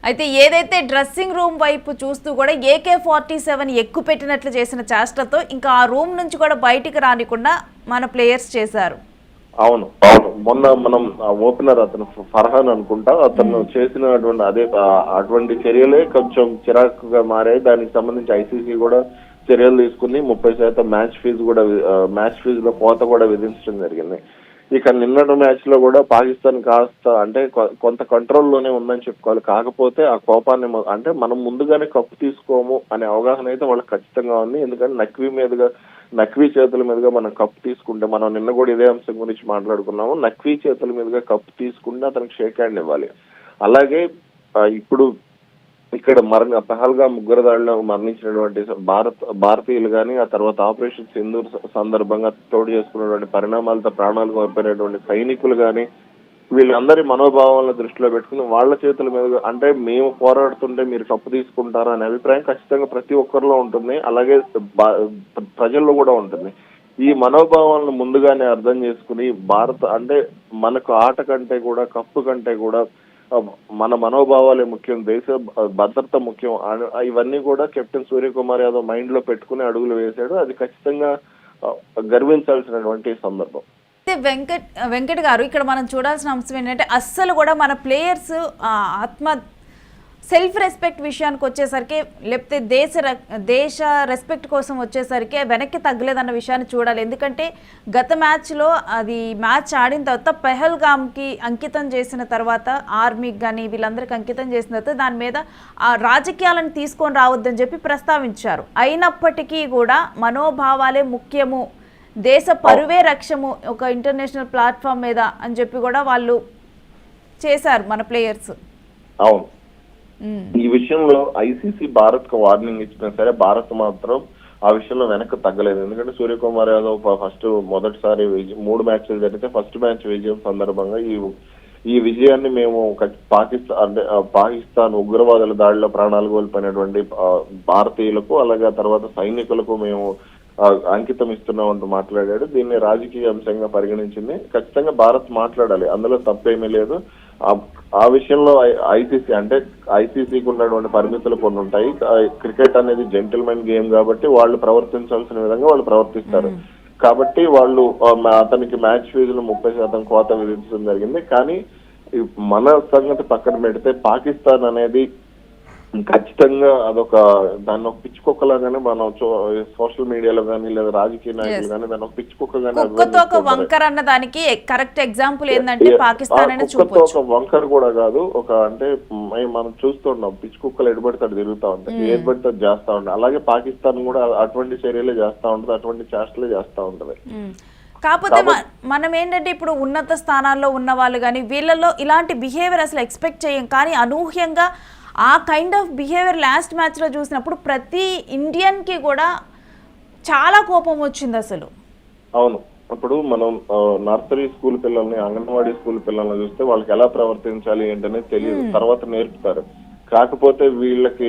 అయితే ఏదైతే dressing room వైపు చూస్తూ కూడా AK-47 ఎక్కువ పెట్టినట్లు చేసిన చేష్టతో ఇంకా ఆ రూమ్ నుంచి కూడా బయటికి రానికుండా మన ప్లేయర్స్ చేశారు. అవును మొన్న మనం ఓపెనర్ అతను ఫర్హాన్ అనుకుంటా, అతను చేసినటువంటి అటువంటి చర్యలే కొంచెం చిరాకుగా మారాయి. దానికి సంబంధించి ఐసీసీ కూడా చర్యలు తీసుకుని 30% మ్యాచ్ ఫీజులో కోత కూడా విధించడం జరిగింది. ఇక నిన్నటి మ్యాచ్ లో కూడా పాకిస్తాన్ కాస్త అంటే కొంత కంట్రోల్లోనే ఉందని చెప్పుకోవాలి. కాకపోతే ఆ కోపాన్ని అంటే మనం ముందుగానే కప్పు తీసుకోము అనే అవగాహన అయితే వాళ్ళకి ఖచ్చితంగా ఉంది. ఎందుకంటే నక్వీ చేతుల మీదుగా మనం కప్పు తీసుకుంటే, మనం నిన్న కూడా ఇదే అంశం గురించి మాట్లాడుకున్నాము, నక్వీ చేతుల మీదుగా కప్పు తీసుకుంటే అతనికి షేక్ హ్యాండ్ ఇవ్వాలి. అలాగే ఇప్పుడు ఇక్కడ పహల్గామ్ ఉగ్రదాడిలో మరణించినటువంటి భారతీయులు కానీ, ఆ తర్వాత ఆపరేషన్ సింధూర్ సందర్భంగా తోడు చేసుకున్నటువంటి పరిణామాలతో ప్రాణాలు కోల్పోయినటువంటి సైనికులు కానీ, వీళ్ళందరి మనోభావాలను దృష్టిలో పెట్టుకుని వాళ్ళ చేతుల మీద అంటే మేము పోరాడుతుంటే మీరు కప్పు తీసుకుంటారా అనే అభిప్రాయం ఖచ్చితంగా ప్రతి ఒక్కరిలో ఉంటుంది. అలాగే ప్రజల్లో కూడా ఉంటుంది. ఈ మనోభావాలను ముందుగానే అర్థం చేసుకుని అంటే మనకు ఆట కంటే కూడా కప్పు కంటే కూడా మన మనోభావాలే ముఖ్యం, దేశ భద్రత ముఖ్యం, ఇవన్నీ కూడా కెప్టెన్ సూర్యకుమార్ యాదవ్ మైండ్ లో పెట్టుకుని అడుగులు వేశాడు. అది ఖచ్చితంగా గర్వించాల్సినటువంటి సందర్భం. వెంకట్ గారు, ఇక్కడ మనం చూడాల్సిన అంశం ఏంటంటే అస్సలు కూడా మన ప్లేయర్స్ సెల్ఫ్ రెస్పెక్ట్ విషయానికి వచ్చేసరికి, లేకపోతే దేశ రెస్పెక్ట్ కోసం వచ్చేసరికి వెనక్కి తగ్గలేదన్న విషయాన్ని చూడాలి. ఎందుకంటే గత మ్యాచ్లో మ్యాచ్ ఆడిన తర్వాత పెహల్గామ్కి అంకితం చేసిన తర్వాత, ఆర్మీకి కానీ వీళ్ళందరికీ అంకితం చేసిన తర్వాత దాని మీద రాజకీయాలను తీసుకొని రావద్దని చెప్పి ప్రస్తావించారు. అయినప్పటికీ కూడా మనోభావాలే ముఖ్యము, దేశ పరువే రక్షము ఒక ఇంటర్నేషనల్ ప్లాట్ఫామ్ మీద అని చెప్పి కూడా వాళ్ళు చేశారు మన ప్లేయర్స్. అవును, ఈ విషయంలో ఐసీసీ భారత్ కు వార్నింగ్ ఇచ్చినా సరే భారత్ మాత్రం ఆ విషయంలో వెనక్కి తగ్గలేదు. ఎందుకంటే సూర్యకుమార్ యాదవ్ మొదటిసారి 3 మ్యాచ్లు జరిగితే ఫస్ట్ మ్యాచ్ విజయం సందర్భంగా ఈ విజయాన్ని మేము పాకిస్తాన్ ఉగ్రవాదుల దాడిలో ప్రాణాలు కోల్పోయినటువంటి భారతీయులకు, అలాగే తర్వాత సైనికులకు మేము అంకితం ఇస్తున్నామంటూ మాట్లాడాడు. దీన్ని రాజకీయ అంశంగా పరిగణించింది. ఖచ్చితంగా భారత్ మాట్లాడాలి, అందులో తప్పేమీ లేదు. ఆ విషయంలో ఐసీసీకి ఉన్నటువంటి పరిమితులు కొన్ని ఉంటాయి. క్రికెట్ అనేది జెంటిల్మెన్ గేమ్ కాబట్టి వాళ్ళు ప్రవర్తించాల్సిన విధంగా వాళ్ళు ప్రవర్తిస్తారు. కాబట్టి వాళ్ళు అతనికి మ్యాచ్ ఫీజులు 30% కోత విధించడం జరిగింది. కానీ మన సంగతి పక్కన పెడితే పాకిస్తాన్ అనేది ఖచ్చితంగా దాన్ని ఒక పిచ్చుకొక్కలాగానే మనం సోషల్ మీడియాలో కానీ లేదా రాజకీయ నాయకులు కానీ దాన్ని ఒక పిచ్చుకొక్కగానే వంకర్ అన్న దానికి కరెక్ట్ ఎగ్జాంపుల్ ఏంటంటే పాకిస్తాన్ ఒక వంకర్ కూడా కాదు, మనం చూస్తున్నాం పిచ్చుకుక్కలు ఎడబడతాడు తిరుగుతా ఉంటాయి, ఏర్పడితే చేస్తా ఉంటాయి. అలాగే పాకిస్తాన్ కూడా అటువంటి చర్యలే చేస్తా ఉంటది, అటువంటి చేష్టలే చేస్తా ఉంటది. కాకపోతే మనం ఏంటంటే ఇప్పుడు ఉన్నత స్థానాల్లో ఉన్న వాళ్ళు కానీ వీళ్ళలో ఇలాంటి బిహేవియర్ అసలు ఎక్స్పెక్ట్ చేయం, కానీ అనూహ్యంగా ఆ కైండ్ ఆఫ్ బిహేవియర్ లాస్ట్ మ్యాచ్లో చూసినప్పుడు ప్రతి ఇండియన్కి కూడా చాలా కోపం వచ్చింది అసలు. అవును, ఇప్పుడు మనం నర్సరీ స్కూల్ పిల్లల్ని, అంగన్వాడీ స్కూల్ పిల్లల్ని చూస్తే వాళ్ళకి ఎలా ప్రవర్తించాలి ఏంటనే తెలియదు, తర్వాత నేర్పుతారు. కాకపోతే వీళ్ళకి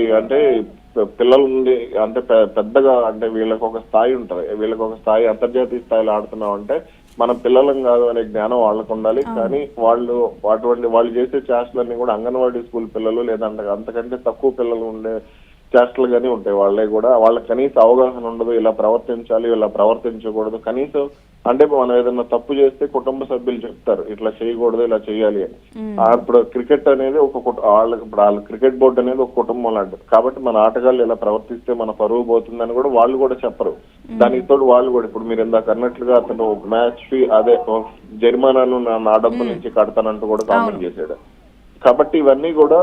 పిల్లల నుండి పెద్దగా వీళ్ళకి ఒక స్థాయి ఉంటుంది, వీళ్ళకి ఒక స్థాయి అంతర్జాతీయ స్థాయిలో ఆడుతున్నాం అంటే మన పిల్లలం కాదు అనే జ్ఞానం వాళ్ళకు ఉండాలి. కానీ వాళ్ళు చేసే చేష్టలన్నీ కూడా అంగన్వాడీ స్కూల్ పిల్లలు లేదంటే అంతకంటే తక్కువ పిల్లలు ఉండే చేష్టలు గానీ ఉంటాయి. వాళ్ళకి కనీస అవగాహన ఉండదు, ఇలా ప్రవర్తించాలి ఇలా ప్రవర్తించకూడదు. కనీసం మనం ఏదైనా తప్పు చేస్తే కుటుంబ సభ్యులు చెప్తారు ఇట్లా చేయకూడదు ఇలా చేయాలి అని. ఇప్పుడు క్రికెట్ అనేది వాళ్ళ క్రికెట్ బోర్డు అనేది ఒక కుటుంబం లాంటిది. కాబట్టి మన ఆటగాళ్ళు ఇలా ప్రవర్తిస్తే మన పరువు పోతుందని కూడా వాళ్ళు కూడా చెప్పరు. దానికి తోడు వాళ్ళు కూడా ఇప్పుడు మీరు ఇందాక అన్నట్లుగా అతను మ్యాచ్ ఫీ జరిమానాను నా డబ్బు నుంచి కడతానంటూ కూడా కామెంట్ చేశాడు. కాబట్టి ఇవన్నీ కూడా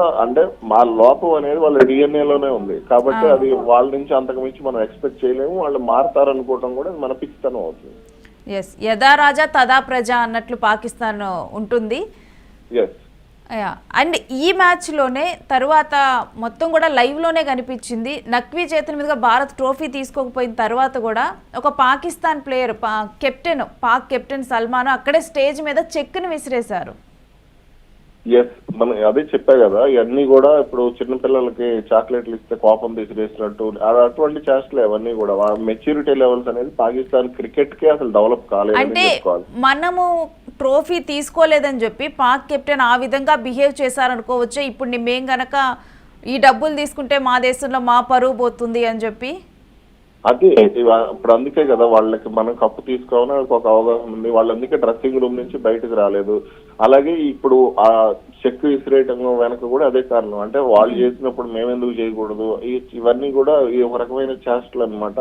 మా లోపం అనేది వాళ్ళ డిఎన్ఏలోనే ఉంది. కాబట్టి అది వాళ్ళ నుంచి అంతకు మించి మనం ఎక్స్పెక్ట్ చేయలేము. వాళ్ళు మారుతారనుకోవటం కూడా మన పిచ్చితనం అవుతుంది. యథా రాజా తదా ప్రజ అన్నట్లు పాకిస్తాన్ ఉంటుంది. అండ్ ఈ మ్యాచ్లోనే తర్వాత మొత్తం కూడా లైవ్లోనే కనిపించింది, నక్వీ చేతుల మీదుగా భారత్ ట్రోఫీ తీసుకోకపోయిన తర్వాత కూడా ఒక పాకిస్తాన్ ప్లేయర్ పాక్ కెప్టెన్ సల్మాన్ అక్కడే స్టేజ్ మీద చెక్కును విసిరేశారు. మనం అదే చెప్పా కదా, ఇవన్నీ కూడా ఇప్పుడు చిన్నపిల్లలకి చాక్లెట్లు ఇస్తే కోపం తీసిరేసినట్టు అటువంటి చేష్టలు అవన్నీ కూడా మెచ్యూరిటీ లెవెల్స్ అనేది పాకిస్తాన్ క్రికెట్ కి అసలు డెవలప్ కాలేదు. మనము ట్రోఫీ తీసుకోలేదని చెప్పి పాక్ కెప్టెన్ ఆ విధంగా బిహేవ్ చేశారనుకోవచ్చు. ఇప్పుడు మేము గనక ఈ డబ్బులు తీసుకుంటే మా దేశంలో మా పరువు పోతుంది అని చెప్పి. అదే ఇప్పుడు అందుకే కదా వాళ్ళకి మనం కప్పు తీసుకోవాలని ఒక అవగాహన ఉంది. వాళ్ళు అందుకే డ్రెస్సింగ్ రూమ్ నుంచి బయటకు రాలేదు. అలాగే ఇప్పుడు ఆ చెక్ విసిరేయటం వెనక కూడా అదే కారణం. అంటే వాళ్ళు చేసినప్పుడు మేమెందుకు చేయకూడదు, ఇవన్నీ కూడా ఈ ఒక రకమైన చేష్టలు అనమాట.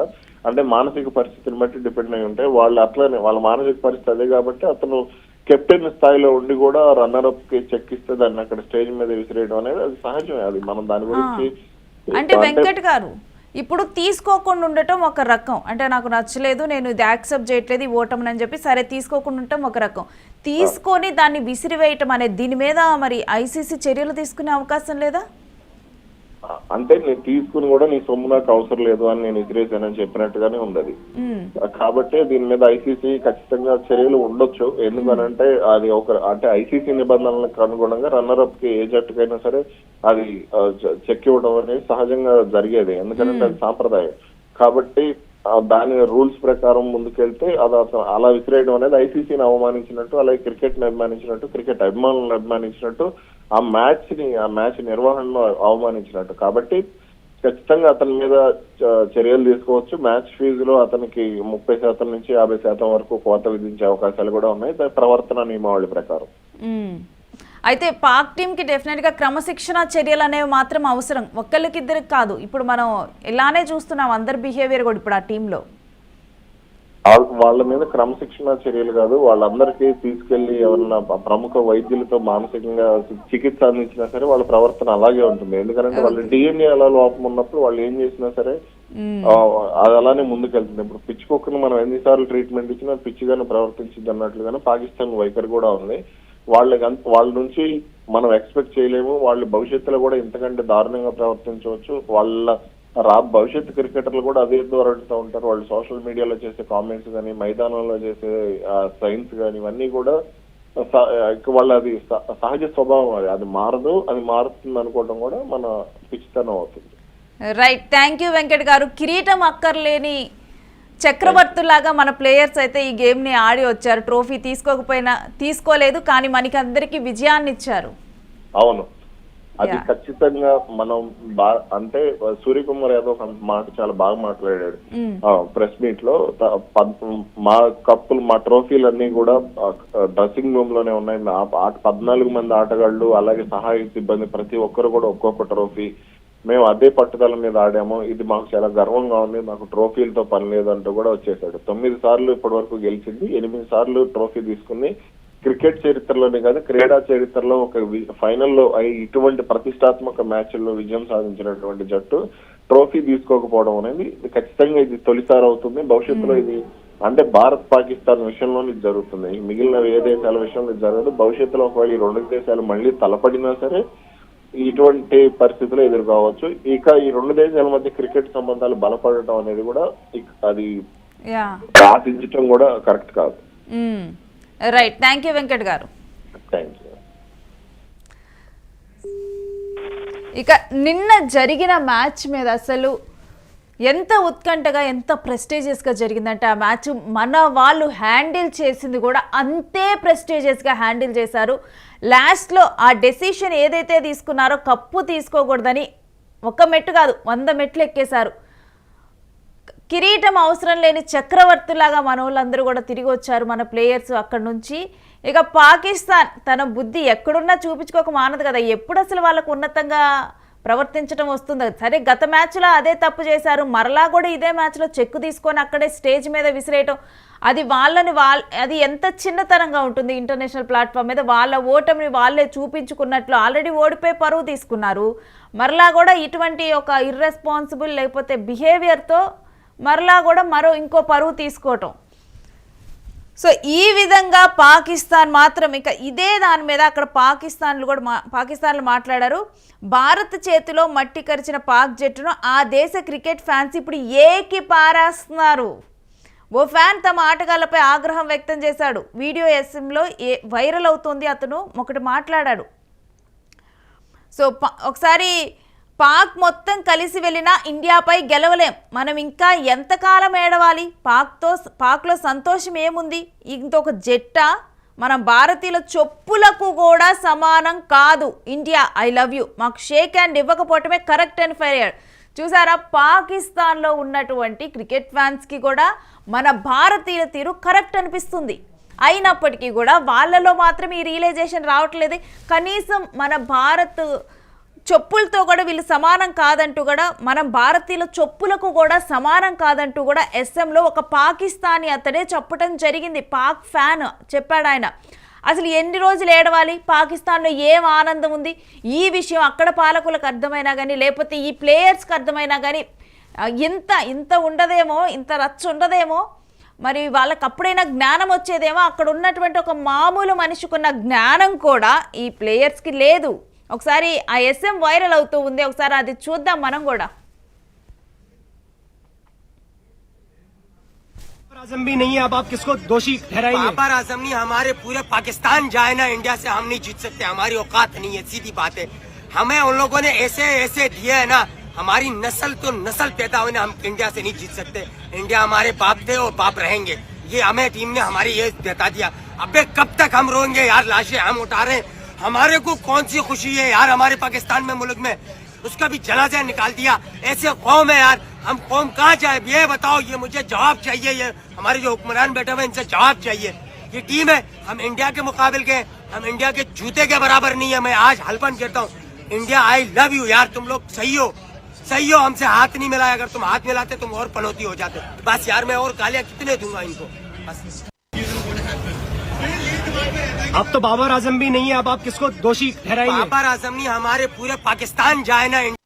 అంటే మానసిక పరిస్థితిని బట్టి డిపెండ్ అయి ఉంటాయి. వాళ్ళు అట్లనే వాళ్ళ మానసిక పరిస్థితి అదే కాబట్టి అతను కెప్టెన్ స్థాయిలో ఉండి కూడా రన్నర్ అప్ కి చెక్ ఇస్తే దాన్ని అక్కడ స్టేజ్ మీద విసిరేయడం అనేది అది సహజమే. అది మనం దాని గురించి అంటే వెంకట్ గారు ఇప్పుడు తీసుకోకుండా ఉండటం ఒక రకం, అంటే నాకు నచ్చలేదు, నేను ఇది యాక్సెప్ట్ చేయట్లేదు ఈ ఓటమి అని చెప్పి సరే తీసుకోకుండా ఉండటం ఒక రకం, తీసుకొని దాన్ని విసిరివేయటం అనేది దీని మీద మరి ఐసీసీ చర్యలు తీసుకునే అవకాశం లేదా? అంటే నేను తీసుకుని కూడా నీ సొమ్ము నాకు అవసరం లేదు అని నేను విసిరేసానని చెప్పినట్టుగానే ఉంది అది. కాబట్టి దీని మీద ఐసీసీ ఖచ్చితంగా చర్యలు ఉండొచ్చు. ఎందుకనంటే అది అంటే ఐసీసీ నిబంధనలకు అనుగుణంగా రన్నర్ అప్ కి ఏ జట్టుకైనా సరే అది చెక్ ఇవ్వడం అనేది సహజంగా జరిగేది. ఎందుకంటే అది సాంప్రదాయం. కాబట్టి దాని రూల్స్ ప్రకారం ముందుకెళ్తే అది అలా విసిరేయడం అనేది ఐసీసీని అవమానించినట్టు, అలాగే క్రికెట్ ని అభిమానించినట్టు, క్రికెట్ అభిమానులను అభిమానించినట్టు, ఆ మ్యాచ్ నిర్వహణలో అవమానించినట్టు. కాబట్టి ఖచ్చితంగా అతని మీద చర్యలు తీసుకోవచ్చు. మ్యాచ్ ఫీజులో అతనికి 30% నుంచి 50% వరకు కోత విధించే అవకాశాలు కూడా ఉన్నాయి ప్రవర్తన నియమావళి ప్రకారం. అయితే పాక్ టీమ్ కి డెఫినెట్ గా క్రమశిక్షణ చర్యలు అనేవి మాత్రం అవసరం, ఒక్కరికిద్దరికి కాదు. ఇప్పుడు మనం ఇలానే చూస్తున్నాం అందరి బిహేవియర్ కూడా ఇప్పుడు ఆ టీంలో. వాళ్ళ మీద క్రమశిక్షణ చర్యలు కాదు, వాళ్ళందరికీ తీసుకెళ్లి ఎవరన్నా ప్రముఖ వైద్యులతో మానసికంగా చికిత్స అందించినా సరే వాళ్ళ ప్రవర్తన అలాగే ఉంటుంది. ఎందుకంటే వాళ్ళ డిఎన్ఏ అలా లోపం ఉన్నప్పుడు వాళ్ళు ఏం చేసినా సరే అది అలానే ముందుకెళ్తుంది. ఇప్పుడు పిచ్చి కుక్కను మనం ఎన్నిసార్లు ట్రీట్మెంట్ ఇచ్చినా పిచ్చిగానే ప్రవర్తించింది అన్నట్లుగానే పాకిస్తాన్ వైఖరి కూడా ఉంది. వాళ్ళ నుంచి మనం ఎక్స్పెక్ట్ చేయలేము. వాళ్ళు భవిష్యత్తులో కూడా ఇంతకంటే దారుణంగా ప్రవర్తించవచ్చు. వాళ్ళ భవిష్యత్తు క్రికెటర్లు కూడా అదే దూరంతో ఉంటారు. వాళ్ళు సోషల్ మీడియాలో చేసే కామెంట్స్ కానీ, మైదానంలో చేసే సైన్స్ కానీ ఇవన్నీ కూడా వాళ్ళ అది సహజ స్వభావం. అది మారదు, అది మారుతుంది అనుకోవడం కూడా మన పిచ్చితనం అవుతుంది. రైట్, థ్యాంక్ యూ వెంకట్ గారు. కిరీటం అక్కర్లేని చక్రవర్తులాగా మన ప్లేయర్స్ అయితే ఈ గేమ్ని ఆడి వచ్చారు. ట్రోఫీ తీసుకోలేదు కానీ మనకి అందరికీ విజయాన్ని ఇచ్చారు. అవును, అది ఖచ్చితంగా మనం అంటే సూర్యకుమార్ యాదవ్ ఒక మాట చాలా బాగా మాట్లాడాడు ప్రెస్ మీట్ లో. మా కప్పులు, మా ట్రోఫీలు అన్ని కూడా డ్రెస్సింగ్ రూమ్ లోనే ఉన్నాయి. 14 మంది ఆటగాళ్లు అలాగే సహాయ సిబ్బంది ప్రతి ఒక్కరు కూడా ఒక్కొక్క ట్రోఫీ. మేము అదే పట్టుదల మీద ఆడాము. ఇది మాకు చాలా గర్వంగా ఉంది. మాకు ట్రోఫీలతో పని లేదంటూ కూడా వచ్చేసాడు. 9 సార్లు ఇప్పటి వరకు గెలిచింది, 8 సార్లు ట్రోఫీ తీసుకుంది. క్రికెట్ చరిత్రలోనే కాదు, క్రీడా చరిత్రలో ఒక ఫైనల్లో ఇటువంటి ప్రతిష్టాత్మక మ్యాచ్ల్లో విజయం సాధించినటువంటి జట్టు ట్రోఫీ తీసుకోకపోవడం అనేది ఖచ్చితంగా ఇది తొలిసారి అవుతుంది. భవిష్యత్తులో ఇది అంటే భారత్ పాకిస్తాన్ విషయంలోనే ఇది జరుగుతుంది, మిగిలిన ఏ దేశాల విషయంలో ఇది జరగదు. భవిష్యత్తులో ఒకవేళ ఈ 2 దేశాలు మళ్ళీ తలపడినా సరే ఇటువంటి పరిస్థితులు ఎదుర్కోవచ్చు. ఇక ఈ 2 దేశాల మధ్య క్రికెట్ సంబంధాలు బలపడటం అనేది కూడా అది ఆశించటం కూడా కరెక్ట్ కాదు. రైట్, థ్యాంక్ యూ వెంకట్ గారు. Thank you. ఇక నిన్న జరిగిన మ్యాచ్ మీద అసలు ఎంత ఉత్కంఠగా, ఎంత ప్రెస్టీజియస్గా జరిగిందంటే ఆ మ్యాచ్ మన వాళ్ళు హ్యాండిల్ చేసింది కూడా అంతే ప్రెస్టీజియస్గా హ్యాండిల్ చేశారు. లాస్ట్లో ఆ డెసిషన్ ఏదైతే తీసుకున్నారో కప్పు తీసుకోకూడదని 1 మెట్టు కాదు 100 మెట్లు ఎక్కేశారు. కిరీటం అవసరం లేని చక్రవర్తిలాగా మన వాళ్ళందరూ కూడా తిరిగి వచ్చారు మన ప్లేయర్స్ అక్కడి నుంచి. ఇక పాకిస్తాన్ తన బుద్ధి ఎక్కడున్నా చూపించుకోక మానదు కదా, ఎప్పుడు అసలు వాళ్ళకు ఉన్నతంగా ప్రవర్తించడం వస్తుంది. సరే గత మ్యాచ్లో అదే తప్పు చేశారు, మరలా కూడా ఇదే మ్యాచ్లో చెక్కు తీసుకొని అక్కడే స్టేజ్ మీద విసిరేయటం, అది అది ఎంత చిన్నతనంగా ఉంటుంది. ఇంటర్నేషనల్ ప్లాట్ఫామ్ మీద వాళ్ళ ఓటమిని వాళ్ళే చూపించుకున్నట్లు ఆల్రెడీ ఓడిపోయి పరువు తీసుకున్నారు. మరలా కూడా ఇటువంటి ఒక ఇర్రెస్పాన్సిబుల్ లేకపోతే బిహేవియర్తో మరలా కూడా ఇంకో పరువు తీసుకోవటం. సో ఈ విధంగా పాకిస్తాన్ మాత్రం ఇక ఇదే దాని మీద అక్కడ పాకిస్తాన్లో మాట్లాడారు. భారత్ చేతిలో మట్టి కరిచిన పాక్ జట్టును ఆ దేశ క్రికెట్ ఫ్యాన్స్ ఇప్పుడు ఏకి పారేస్తున్నారు. ఓ ఫ్యాన్ తమ ఆటగాళ్లపై ఆగ్రహం వ్యక్తం చేశాడు. వీడియో ఎస్ఎంలో వైరల్ అవుతుంది. అతను ఒకటి మాట్లాడాడు. సో ఒకసారి పాక్ మొత్తం కలిసి వెళ్ళినా ఇండియాపై గెలవలేం, మనం ఇంకా ఎంతకాలం ఏడవాలి, పాక్లో సంతోషం ఏముంది, ఇంకొక జట్టా మన భారతీయుల చెప్పులకు కూడా సమానం కాదు. ఇండియా ఐ లవ్ యూ, మాకు షేక్ హ్యాండ్ ఇవ్వకపోవటమే కరెక్ట్ అండ్ ఫెయిర్. చూసారా, పాకిస్తాన్లో ఉన్నటువంటి క్రికెట్ ఫ్యాన్స్కి కూడా మన భారతీయుల తీరు కరెక్ట్ అనిపిస్తుంది. అయినప్పటికీ కూడా వాళ్ళలో మాత్రం ఈ రియలైజేషన్ రావట్లేదు. కనీసం మన భారత్ చెప్పులతో కూడా వీళ్ళు సమానం కాదంటూ కూడా, మనం భారతీయుల చెప్పులకు కూడా సమానం కాదంటూ కూడా ఎస్ఎంలో ఒక పాకిస్తానీ అతడే చెప్పడం జరిగింది. పాక్ ఫ్యాన్ చెప్పాడు ఆయన. అసలు ఎన్ని రోజులు ఏడవాలి, పాకిస్తాన్లో ఏం ఆనందం ఉంది, ఈ విషయం అక్కడ పాలకులకు అర్థమైనా కానీ లేకపోతే ఈ ప్లేయర్స్కి అర్థమైనా కానీ ఇంత ఉండదేమో, ఇంత రచ్చ ఉండదేమో, మరి వాళ్ళకి అప్పుడైనా జ్ఞానం వచ్చేదేమో. అక్కడ ఉన్నటువంటి ఒక మామూలు మనిషికున్న జ్ఞానం కూడా ఈ ప్లేయర్స్కి లేదు. ఒకసారి ఆ ఎస్ఎం వైరల్ అవుతూ ఉంది, ఒకసారి అది చూద్దాం మనం కూడా. आजम भी नहीं है, अब आप किसको दोषी ठहराएंगे? बाबर आजम नहीं, हमारे पूरे पाकिस्तान जाए ना इंडिया से, हम नहीं जीत सकते, हमारी औकात नहीं है, सीधी बात है। हमें उन लोगों ने ऐसे दिए है ना, हमारी नस्ल तो नस्ल पैदा हुई ना, हम इंडिया से नहीं जीत सकते। इंडिया हमारे बाप थे और बाप रहेंगे, ये हमें टीम ने हमारी ये बता दिया। अबे कब तक हम रोएंगे यार, लाशें हम उठा रहे हैं, हमारे को कौन सी खुशी है यार हमारे पाकिस्तान में, मुल्क में, उसका भी जनाजा निकाल दिया। ऐसे कौम है यार, हम कौम कहाँ जाए ये बताओ, ये मुझे जवाब चाहिए। ये हमारे जो हुक्मरान बैठे हुए इनसे जवाब चाहिए। ये टीम है, हम इंडिया के मुकाबले के, हम इंडिया के जूते के बराबर नहीं है। मैं आज हल्फन कहता हूँ, इंडिया आई लव यू यार, तुम लोग सही हो, हमसे हाथ नहीं मिलाया, अगर तुम हाथ मिलाते तुम और पनौती हो जाते। बस यार मैं और गालियां कितने दूंगा इनको, बस। अब तो बाबर आजम भी नहीं है, अब आप किसको दोषी ठहराएंगे? बाबर आजम नहीं, हमारे पूरे पाकिस्तान जाए ना इंडिया